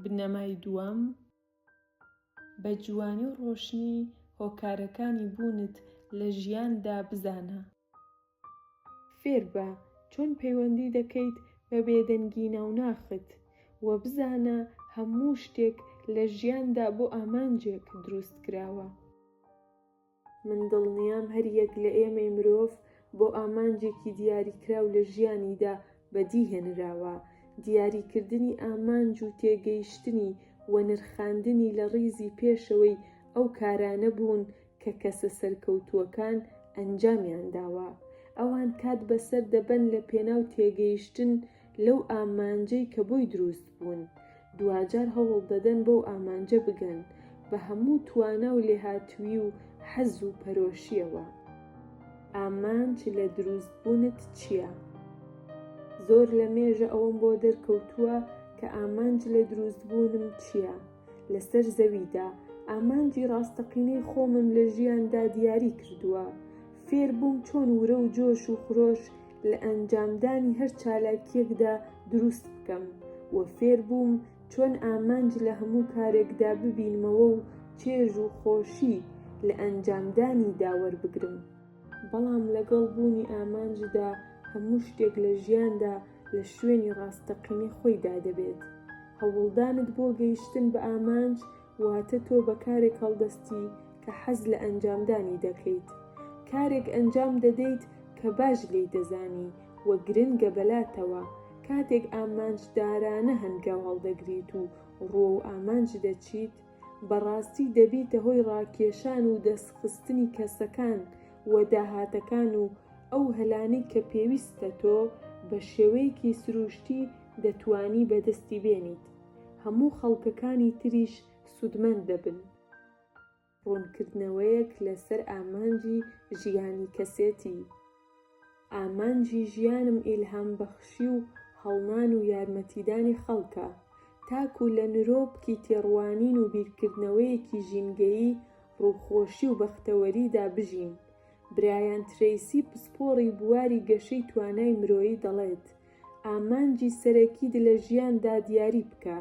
بنەمای دووەم، بە جوانی و ڕۆشنی هۆکارەکانی بوونت لە ژیاندا بزانە. فێر بە چۆن پەیوەندی دەکەیت بە بێدەنگی ناوناخت و بزانە هەموو شتێک لە ژیاندا بۆ ئامانجێک دروست کراوە. من دڵنیام هەر یەک لە ئێمەی مرۆڤ بۆ ئامانجێکی دیاریکراو لە ژیانیدا بەدیهێنراوە. دیاریکردنی ئامانج و تێگەیشتنی و نرخاندنی لە ڕیزی پێشەوەی ئەو کارانە بوون کە کەسە سەرکەوتووەکان ئەنجامیان داوە. ئەوان کات بەسەر دەبەن لە پێناو تێگەیشتن لەو ئامانجەی کە بۆی دروست بوون. دوجار هەوڵ دەدەن بەو ئامانجە بگەن بە هەموو توانە و لێهاتووی و حەز و پەرۆشیەوە. ئامانج لە دروستبوونت چییە؟ زۆر لە مێژە ئەوەم بۆ دەرکەوتووە کە ئامانج لە دروستبوونم چییە. لەسەر زەویدا ئامانجی ڕاستەقینەی خۆمم لە ژیاندا دیاری کردووە. فێر بووم چۆن ورە و جۆش و خرۆش لە ئەنجامدانی هەر چالاکیەکدا دروست بکەم و فێر بووم چۆن ئامانج لە هەموو کارێکدا ببینمەوە و چێژ و خۆشی لە ئەنجامدانی داوەربگرم. بەڵام لەگەڵ بوونی ئامانجدا هەموو شتێک لە ژیاندا لە شوێنی ڕاستەقینەی خۆیدا دەبێت. هەوڵدانت بۆ گەیشتن بە ئامانج واتە تۆ بە کارێک هەڵدەستی کە حەز لە ئەنجامدانی دەکەیت. کارێک ئەنجام دەدەیت کە باش لێی دەزانی و گرنگە بەلاتەوە. کاتێک ئامانجدارانە هەنگاو هەڵدەگریت و ڕۆ و ئامانج دەچیت، بەڕاستی دەبیتە هۆی ڕاکێشان و دەستخستنی کەسەکان و داهاتەکان و ئەو هەلانەی کە پێویستە تۆ بە شێوەیەکی سروشتی دەتوانی بەدەستی بێنیت. هەموو خەڵکەکانی تریش سودمەند دەبن. ڕوونکردنەوەیەک لەسەر ئامانجی ژیانی کەسێتی. ئامانجی ژیانم ئیلهام بەخشی و هەڵنان و یارمەتیدانی خەڵکە، تاکو لە نرۆپکی تێڕوانین و بیرکردنەوەیەکی ژینگەیی، ڕووخۆشی و بەختەوەریدا بژین. برایان ترەیسی پسپۆڕی بواری گەشەی توانای مرۆیی دەڵێت ئامانجی سەرەکیت لە ژیاندا دیاری بکە،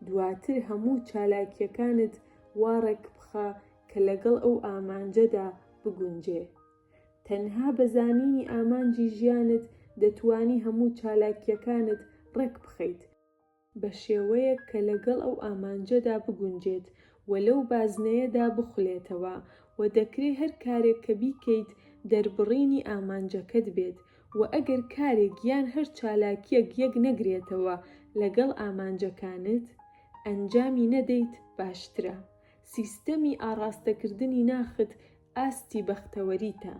دواتر هەموو چالاکیەکانت وا ڕێک بخە کە لەگەڵ ئەو ئامانجەدا بگونجێ. تەنها بە زانینی ئامانجی ژیانت دەتوانی هەموو چالاکیەکانت ڕێک بخەیت بە شێوەیەک کە لەگەڵ ئەو ئامانجەدا بگونجێت و لەو بازنەیەدا بخولێتەوە و دەکرێت هەر کارێک کە بیکەیت دەربڕینی ئامانجەکەت بێت و ئەگەر کارێک یان هەر چالاکیەک یەک نەگرێتەوە لەگەڵ ئامانجەکانت ئەنجامی نەدەیت باشترە. سیستەمی ئاڕاستەکردنی ناخت ئاستی بەختەوەریتە.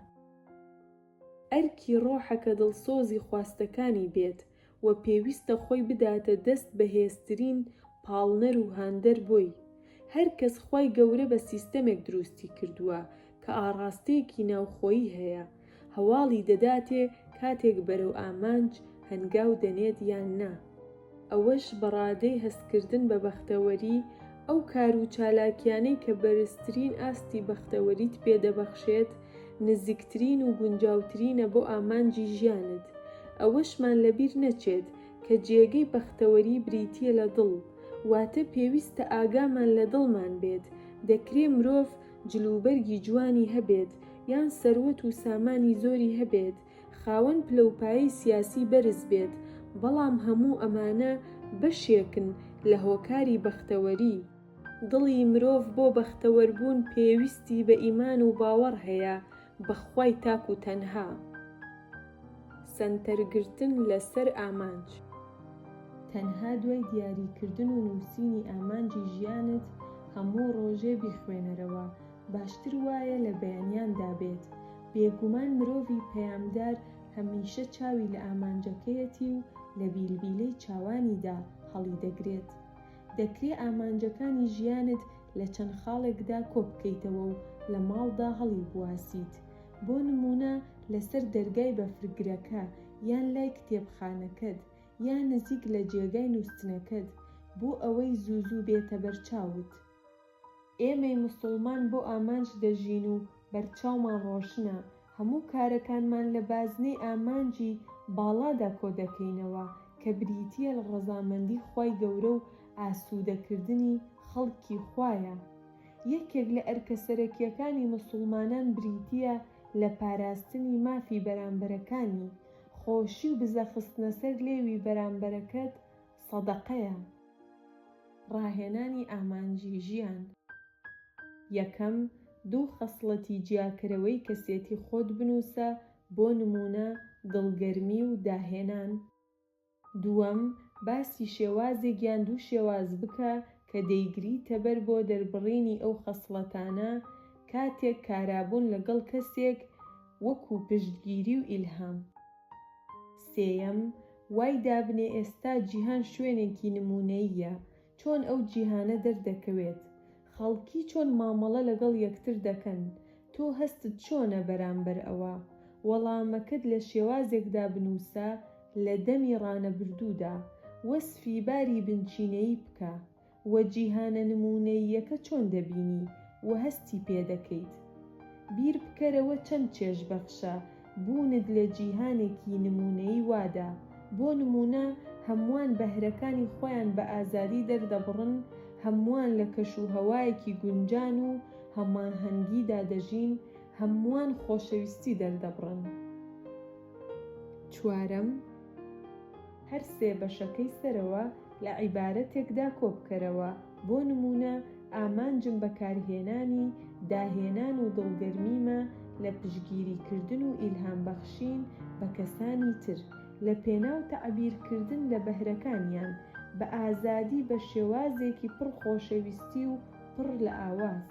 ئەرکی ڕۆحەکە دڵسۆزی خواستەکانی بێت و پێویستە خۆی بداتە دەست بەهێزترین پاڵنەر و هاندەر بۆی. هەر کەس خۆی گەورە بە سیستەمێک دروستی کردووە کە ئاڕاستەیەکی ناوخۆیی هەیە، هەواڵی دەداتێ کاتێک بەرەو ئامانج هەنگاو دەنێت یان نا. ئەوەش بەڕادەی هەستکردن بە بەختەوەری، ئەو کار و چالاکیانەی کە بەرزترین ئاستی بەختەوەریت پێدەبەخشێت، نزیکترین و گونجاوترینە بۆ ئامانجی ژیانت. ئەوەشمان لەبیر نەچێت کە جێگەی بەختەوەری بریتیە لە دڵ، واتە پێویستە ئاگامان لە دڵمان بێت. دەکرێ مرۆڤ جلوبەرگی جوانی هەبێت یان سەروەت و سامانی زۆری هەبێت، خاوەن پلەپایی سیاسی بەرز بێت، بەڵام هەموو ئەمانە بەشێکن لە هۆکاری بەختەوەری. دڵی مرۆڤ بۆ بەختەوەربوون پێویستی بە ئیمان و باوەڕ هەیە بەخوای تاک و تەنها. سەنتەرگرتن لەسەر ئامانج. تەنها دوای دیاریکردن و نووسینی ئامانجی ژیانت هەموو ڕۆژێ بیخوێنەرەوە، باشتر وایە لە بەیانیاندا بێت. بێگومان مرۆڤی پەیامدار هەمیشە چاوی لە ئامانجەکەیەتی و لە بیلبیلەی چاوانیدا هەڵی دەگرێت. دەکرێت ئامانجەکانی ژیانت لە چەند خاڵێکدا کۆبکەیتەوە و لە ماڵدا هەڵی بواسیت. بۆ نمونە لەسەر دەرگای بەفرگرەکە یان لای کتێبخانەکەت یان نزیک لە جێگای نووستنەکەت بۆ ئەوەی زوو بێتە بەرچاوت. ئێمەی موسڵمان بۆ ئامانج دەژین و بەرچاومان ڕۆشنە. هەموو کارەکانمان لە بازنەی ئامانجی باڵادا کۆ دەکەینەوە کە بریتیە لە ڕەزامەندی خوای گەورە و ئاسوودەکردنی خەڵکی خوایە. یەکێک لە ئەرکە سەرەکیەکانی موسڵمانان بریتیە لە پاراستنی مافی بەرامبەرەکانی. خۆشی و بزەخستنە سەر لێوی بەرامبەرەکەت سەدەقەیە. ڕاهێنانی ئامانجی ژیان. یەکەم، 2 خەسڵەتی جیاکەرەوەی کەسێتی خۆت بنووسە، بۆ نمونە دڵگەرمی و داهێنان. دووەم، باسی شێوازێک یان 2 شێواز بکە کە دەیگریتە بەر بۆ دەربڕینی ئەو خەسڵەتانە کاتێک کارابوون لەگەڵ کەسێک، وەکو پشتگیری و ئیلهام. سێیەم، وای دابنێ ئێستا جیهان شوێنێکی نمونەییە، چۆن ئەو جیهانە دەردەکەوێت، خەڵکی چۆن مامەڵە لەگەڵ یەکتر دەکەن، تۆ هەستت چۆنە بەرامبەر ئەوە؟ وەڵامەکەت لە شێوازێکدا بنووسە لە دەمی ڕانەبردوودا، وەسفی باری بنچینەیی بکە، وە جیهانە نمونەییەکە چۆن دەبینی و هەستی پێدەکەیت. بیر بکەرەوە چەند چێژبەخشە بوونت لە جیهانێکی نمونەیی وادا. بۆ نمونە هەمووان بەهرەکانی خۆیان بە ئازادی دەردەبڕن، هەمووان لە کەشوهەوایەکی گونجان و هەماهەنگیدا دەژین، هەمووان خۆشەویستی دەردەبڕن. چوارەم، هەر سێ بەشەکەی سەرەوە لە عیبارەتێکدا کۆبکەرەوە. بۆ نمونە ئامانجم بەکارهێنانی داهێنان و دڵگەرمیمە لە پشتگیریکردن و ئیلهامبەخشین بە کەسانی تر، لە پێناو تەعبیرکردن لە بەهرەکانیان بە ئازادی بە شێوازێکی پڕ خۆشەویستی و پڕ لە ئاواز.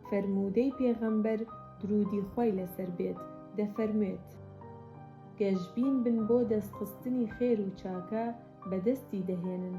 فەرموودەی پێغەمبەر درودی خوای لەسەر بێت دەفەرموێت: گەشبین بن بۆ دەستخستنی خێر و چاکە بەدەستی دەهێنن.